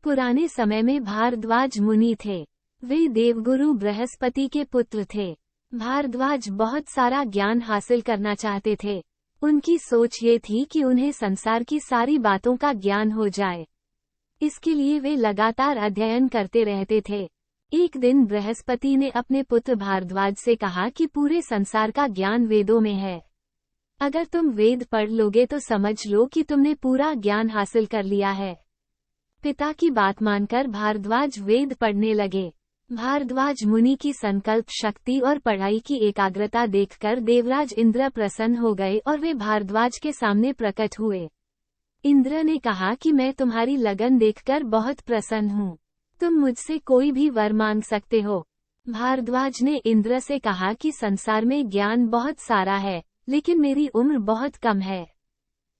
पुराने समय में भारद्वाज मुनि थे। वे देवगुरु बृहस्पति के पुत्र थे। भारद्वाज बहुत सारा ज्ञान हासिल करना चाहते थे। उनकी सोच ये थी कि उन्हें संसार की सारी बातों का ज्ञान हो जाए। इसके लिए वे लगातार अध्ययन करते रहते थे। एक दिन बृहस्पति ने अपने पुत्र भारद्वाज से कहा कि पूरे संसार का ज्ञान वेदों में है। अगर तुम वेद पढ़ लोगे तो समझ लो कि तुमने पूरा ज्ञान हासिल कर लिया है। पिता की बात मानकर भारद्वाज वेद पढ़ने लगे। भारद्वाज मुनि की संकल्प शक्ति और पढ़ाई की एकाग्रता देखकर देवराज इंद्र प्रसन्न हो गए और वे भारद्वाज के सामने प्रकट हुए। इंद्र ने कहा कि मैं तुम्हारी लगन देखकर बहुत प्रसन्न हूँ। तुम मुझसे कोई भी वर मांग सकते हो। भारद्वाज ने इंद्र से कहा कि संसार में ज्ञान बहुत सारा है, लेकिन मेरी उम्र बहुत कम है।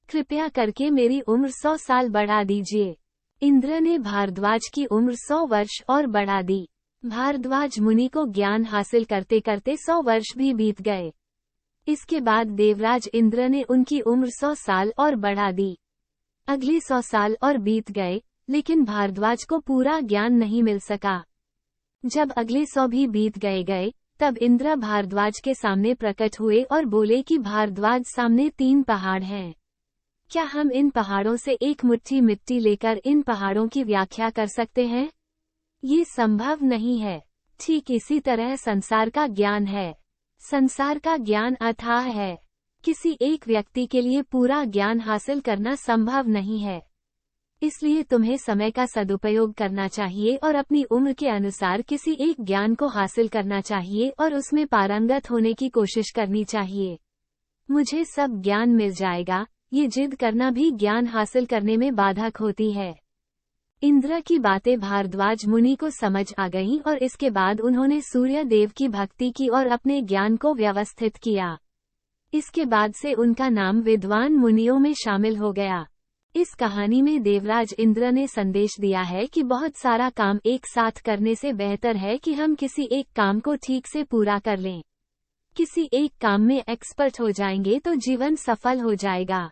कृपया करके मेरी उम्र 100 साल बढ़ा दीजिए। इंद्र ने भारद्वाज की उम्र 100 वर्ष और बढ़ा दी। भारद्वाज मुनि को ज्ञान हासिल करते करते 100 वर्ष भी बीत गए। इसके बाद देवराज इंद्र ने उनकी उम्र 100 साल और बढ़ा दी। अगले 100 साल और बीत गए, लेकिन भारद्वाज को पूरा ज्ञान नहीं मिल सका। जब अगले 100 भी बीत गए, तब इंद्र भारद्वाज के सामने प्रकट हुए और बोले कि भारद्वाज, सामने 3 पहाड़ हैं। क्या हम इन पहाड़ों से एक मुट्ठी मिट्टी लेकर इन पहाड़ों की व्याख्या कर सकते हैं? ये संभव नहीं है। ठीक इसी तरह संसार का ज्ञान है। संसार का ज्ञान अथाह है। किसी एक व्यक्ति के लिए पूरा ज्ञान हासिल करना संभव नहीं है। इसलिए तुम्हें समय का सदुपयोग करना चाहिए और अपनी उम्र के अनुसार किसी एक ज्ञान को हासिल करना चाहिए और उसमें पारंगत होने की कोशिश करनी चाहिए। मुझे सब ज्ञान मिल जाएगा, ये जिद करना भी ज्ञान हासिल करने में बाधक होती है। इंद्र की बातें भारद्वाज मुनि को समझ आ गईं और इसके बाद उन्होंने सूर्य देव की भक्ति की और अपने ज्ञान को व्यवस्थित किया। इसके बाद से उनका नाम विद्वान मुनियों में शामिल हो गया। इस कहानी में देवराज इंद्र ने संदेश दिया है कि बहुत सारा काम एक साथ करने से बेहतर है कि हम किसी एक काम को ठीक से पूरा कर लें। किसी एक काम में एक्सपर्ट हो जाएंगे तो जीवन सफल हो जाएगा।